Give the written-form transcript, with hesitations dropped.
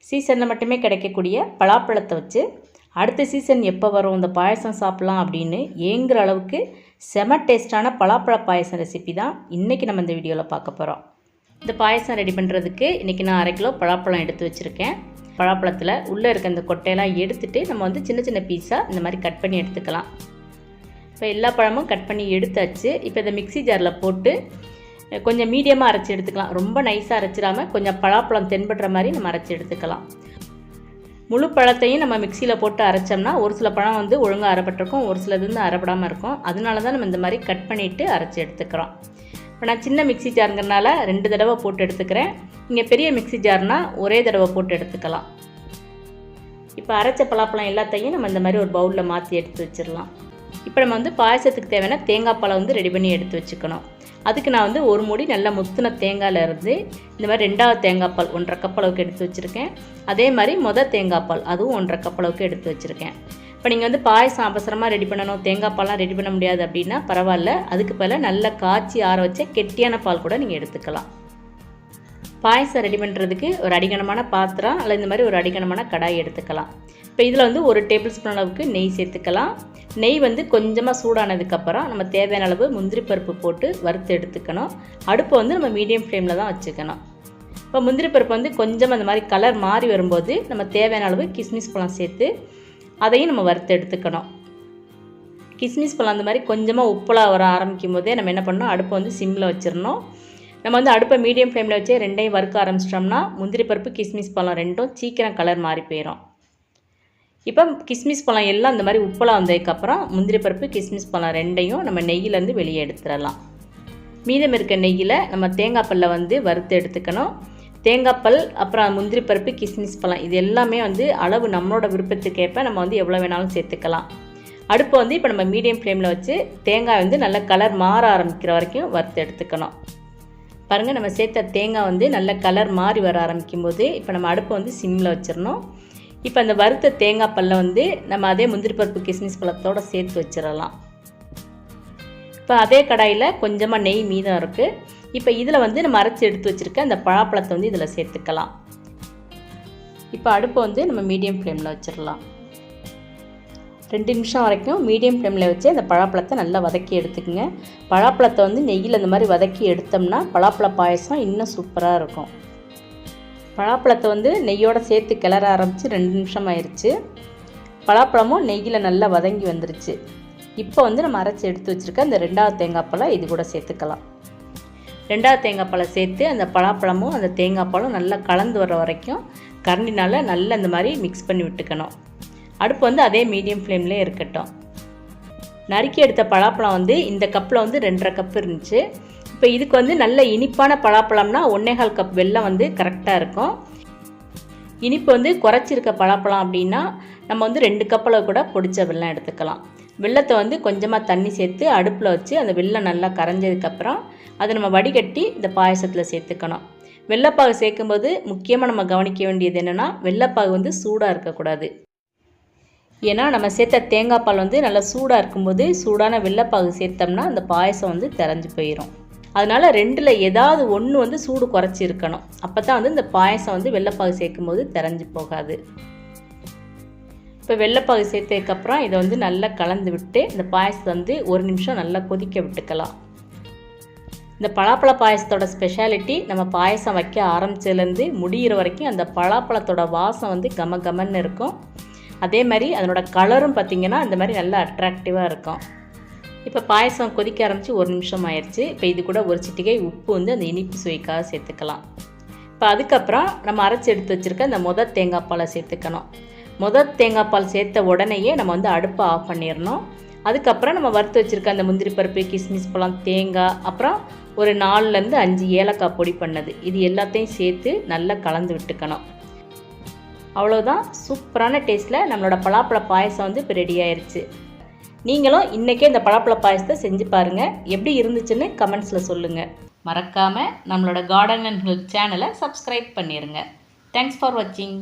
சீசனில் மட்டுமே கிடைக்கக்கூடிய பலாப்பழத்தை வச்சு அடுத்த சீசன் எப்போ வரும் இந்த பாயசம் சாப்பிட்லாம் அப்படின்னு ஏங்குற அளவுக்கு செம டேஸ்டான பலாப்பழ பாயசம் ரெசிபி தான் இன்றைக்கி நம்ம இந்த வீடியோவில் பார்க்க போகிறோம். இந்த பாயசம் ரெடி பண்ணுறதுக்கு இன்றைக்கி நான் 1/2 கிலோ பலாப்பழம் எடுத்து வச்சுருக்கேன். பலாப்பழத்தில் உள்ளே இருக்க இந்த கொட்டையெல்லாம் எடுத்துகிட்டு நம்ம வந்து சின்ன சின்ன பீஸாக இந்த மாதிரி கட் பண்ணி எடுத்துக்கலாம். இப்போ எல்லா பழமும் கட் பண்ணி எடுத்தாச்சு. இப்போ இதை மிக்ஸி ஜாரில் போட்டு கொஞ்சம் மீடியமாக அரைச்சி எடுத்துக்கலாம். ரொம்ப நைஸாக அரைச்சிடாமல் கொஞ்சம் பலாப்பழம் தென்படுற மாதிரி நம்ம அரைச்சி எடுத்துக்கலாம். முழு பழத்தையும் நம்ம மிக்சியில் போட்டு அரைச்சோம்னா ஒரு சில பழம் வந்து ஒழுங்காக அரைப்பட்டிருக்கும், ஒரு சிலது வந்து அரைப்படாமல் இருக்கும். அதனால தான் நம்ம இந்த மாதிரி கட் பண்ணிவிட்டு அரைச்சி எடுத்துக்கிறோம். இப்போ நான் சின்ன மிக்ஸி ஜாருங்கிறனால 2 தடவை போட்டு எடுத்துக்கிறேன். இங்கே பெரிய மிக்ஸி ஜார்னால் ஒரே தடவை போட்டு எடுத்துக்கலாம். இப்போ அரைச்ச பலாப்பழம் எல்லாத்தையும் நம்ம இந்த மாதிரி ஒரு பவுலில் மாற்றி எடுத்து வச்சிடலாம். இப்போ நம்ம வந்து பாயசத்துக்கு தேவையான தேங்காய் பாலை வந்து ரெடி பண்ணி எடுத்து வச்சுக்கணும். அதுக்கு நான் வந்து ஒரு மூடி நல்லா முத்தின தேங்காயிலேருந்து இந்த மாதிரி 2வது தேங்காய் பால் 1/2 கப் அளவுக்கு எடுத்து வச்சுருக்கேன். அதே மாதிரி தேங்காய் பால் அதுவும் 1/2 கப் அளவுக்கு எடுத்து வச்சுருக்கேன். இப்போ நீங்கள் வந்து பாயசம் அவசரமாக ரெடி பண்ணணும், தேங்காய் பால்லாம் ரெடி பண்ண முடியாது அப்படின்னா பரவாயில்ல. அதுக்கு பதிலாக நல்லா காய்ச்சி ஆற வச்ச கெட்டியான பால் கூட நீங்கள் எடுத்துக்கலாம். பாயசம் ரெடி பண்ணுறதுக்கு ஒரு அடிகனமான பாத்திரம் அல்லது இந்த மாதிரி ஒரு அடிகனமான கடாய் எடுத்துக்கலாம். இப்போ இதில் வந்து 1 டேபிள் ஸ்பூன் அளவுக்கு நெய் சேர்த்துக்கலாம். நெய் வந்து கொஞ்சமாக சூடானதுக்கப்புறம் நம்ம தேவையான அளவு முந்திரி பருப்பு போட்டு வறுத்து எடுத்துக்கணும். அடுப்பை வந்து நம்ம மீடியம் ஃப்ளேமில் தான் வச்சுக்கணும். இப்போ முந்திரி பருப்பு வந்து கொஞ்சம் அந்த மாதிரி கலர் மாறி வரும்போது நம்ம தேவையான அளவு கிஸ்மிஸ் பழம் சேர்த்து அதையும் நம்ம வறுத்து எடுத்துக்கணும். கிஸ்மிஸ் பழம் அந்த மாதிரி கொஞ்சமாக உப்பலாக வர ஆரம்பிக்கும் போதே நம்ம என்ன பண்ணணும், அடுப்பை வந்து சிம்மில் வச்சிடணும். நம்ம வந்து அடுப்பை மீடியம் ஃப்ளேமில் வச்சு 2ஐயும் வறுக்க ஆரம்பிச்சிட்டோம்னா முந்திரி பருப்பு கிஸ்மிஸ் பழம் 2ம் சீக்கிரம் கலர் மாறி போயிடும். இப்போ கிஸ்மிஸ் பழம் எல்லாம் இந்த மாதிரி உப்பலாக வந்ததுக்கப்புறம் முந்திரி பருப்பு கிஸ்மிஸ் பழம் 2ஐயும் நம்ம நெய்யிலேருந்து வெளியே எடுத்துடலாம். மீதம் இருக்க நெய்யில் நம்ம தேங்காய் பல்லை வந்து வறுத்து எடுத்துக்கணும். தேங்காய் பல் அப்புறம் முந்திரி பருப்பு கிஸ்மிஸ் பழம் இது எல்லாமே வந்து அளவு நம்மளோட விருப்பத்துக்கேற்ப நம்ம வந்து எவ்வளோ வேணாலும் சேர்த்துக்கலாம். அடுப்பை வந்து இப்போ நம்ம மீடியம் ஃப்ளேமில் வச்சு தேங்காய் வந்து நல்ல கலர் மாற ஆரம்பிக்கிற வரைக்கும் வறுத்து எடுத்துக்கணும். பாருங்கள், நம்ம சேர்த்த தேங்காய் வந்து நல்ல கலர் மாறி வர ஆரம்பிக்கும் போது இப்போ நம்ம அடுப்பை வந்து சிம்மில் வச்சிடணும். இப்போ அந்த வறுத்த தேங்காய் பல்லை வந்து நம்ம அதே முந்திரி பருப்பு கிஸ்மிஸ் பழத்தோடு சேர்த்து வச்சிடலாம். இப்போ அதே கடாயில் கொஞ்சமாக நெய் மீதம் இருக்குது. இப்போ இதில் வந்து நம்ம அரைச்சி எடுத்து வச்சுருக்க அந்த பழாப்பழத்தை வந்து இதில் சேர்த்துக்கலாம். இப்போ அடுப்பை வந்து நம்ம மீடியம் ஃப்ளேமில் வச்சிடலாம். 2 நிமிஷம் வரைக்கும் மீடியம் ஃப்ளேமில் வச்சு அந்த பழாப்பழத்தை நல்லா வதக்கி எடுத்துக்கோங்க. பழாப்பழத்தை வந்து நெய்யில் இந்த மாதிரி வதக்கி எடுத்தோம்னா பழாப்பழ பாயசம் இன்னும் சூப்பராக இருக்கும். பழாப்பழத்தை வந்து நெய்யோடு சேர்த்து கிளற ஆரம்பித்து 2 நிமிஷம் ஆயிடுச்சு. பழாப்பழமும் நெய்யில் நல்லா வதங்கி வந்துருச்சு. இப்போ வந்து நம்ம அரைச்சி எடுத்து வச்சுருக்க அந்த 2வது தேங்காய் பழம் இது கூட சேர்த்துக்கலாம். 2வது தேங்காய் பழம் சேர்த்து அந்த பழாப்பழமும் அந்த தேங்காய் பழம் நல்லா கலந்து வர வரைக்கும் கரண்டினால் நல்லா இந்த மாதிரி மிக்ஸ் பண்ணி விட்டுக்கணும். அடுப்பு வந்து அதே மீடியம் ஃப்ளேம்லேயே இருக்கட்டும். நறுக்கி எடுத்த பழாப்பழம் வந்து இந்த கப்பில் வந்து 2.5 கப் இருந்துச்சு. இப்போ இதுக்கு வந்து நல்ல இனிப்பான பழாப்பழம்னா 1.25 கப் வெல்லம் வந்து கரெக்டாக இருக்கும். இனிப்பு வந்து குறைச்சிருக்க பழாப்பழம் அப்படின்னா நம்ம வந்து 2 கப் அளவு கூட பொடிச்ச வெல்லம் எடுத்துக்கலாம். வெல்லத்தை வந்து கொஞ்சமாக தண்ணி சேர்த்து அடுப்பில் வச்சு அந்த வெல்லம் நல்லா கரைஞ்சதுக்கப்புறம் அதை நம்ம வடிகட்டி இந்த பாயசத்தில் சேர்த்துக்கணும். வெள்ளைப்பாகு சேர்க்கும்போது முக்கியமாக நம்ம கவனிக்க வேண்டியது என்னென்னா வெள்ளைப்பாகு வந்து சூடாக இருக்கக்கூடாது. ஏன்னா நம்ம சேர்த்த தேங்காய் பால் வந்து நல்லா சூடாக இருக்கும்போது சூடான வெள்ளைப்பாகு சேர்த்தோம்னா அந்த பாயசம் வந்து திறஞ்சு போயிடும். அதனால் 2ல் ஏதாவது ஒன்று வந்து சூடு குறைச்சி இருக்கணும். அப்போ தான் வந்து இந்த பாயசம் வந்து வெள்ளைப்பாகு சேர்க்கும்போது திறஞ்சு போகாது. இப்போ வெள்ளைப்பாகு சேர்த்ததுக்கப்புறம் இதை வந்து நல்லா கலந்து விட்டு இந்த பாயசத்தை வந்து 1 நிமிஷம் நல்லா கொதிக்க விட்டுக்கலாம். இந்த பலாப்பழ பாயசத்தோட ஸ்பெஷாலிட்டி நம்ம பாயசம் வைக்க ஆரம்பித்ததுலேருந்து முடிகிற வரைக்கும் அந்த பலாப்பழத்தோட வாசம் வந்து கம கமன்னு இருக்கும். அதே மாதிரி அதனோட கலரும் பார்த்திங்கன்னா இந்த மாதிரி நல்லா அட்ராக்டிவாக இருக்கும். இப்போ பாயசம் கொதிக்க ஆரம்பித்து 1 நிமிஷம் ஆயிடுச்சு. இப்போ இது கூட ஒரு சிட்டிகை உப்பு வந்து அந்த இனிப்பு சுவைக்காக சேர்த்துக்கலாம். இப்போ அதுக்கப்புறம் நம்ம அரைச்சி எடுத்து வச்சுருக்க அந்த தேங்காய் பாலை சேர்த்துக்கணும். தேங்காய் பால் சேர்த்த உடனேயே நம்ம வந்து அடுப்பை ஆஃப் பண்ணிடணும். அதுக்கப்புறம் நம்ம வறுத்து வச்சுருக்க அந்த முந்திரி பருப்பு கிஸ்மிஸ் பழம் தேங்காய் அப்புறம் ஒரு 4லேருந்து 5 ஏலக்காய் பொடி பண்ணது இது எல்லாத்தையும் சேர்த்து நல்லா கலந்து விட்டுக்கணும். அவ்வளோதான், சூப்பரான டேஸ்ட்டில் நம்மளோட பலாப்பழ பாயசம் வந்து இப்போ ரெடி ஆயிடுச்சு. நீங்களும் இன்றைக்கே இந்த பலாப்பழ பாயசத்தை செஞ்சு பாருங்கள். எப்படி இருந்துச்சுன்னு கமெண்ட்ஸில் சொல்லுங்கள். மறக்காமல் நம்மளோட கார்டன் அண்ட் ஹெல்த் சேனலை சப்ஸ்கிரைப் பண்ணிடுங்க. தேங்க்ஸ் ஃபார் வாட்சிங்.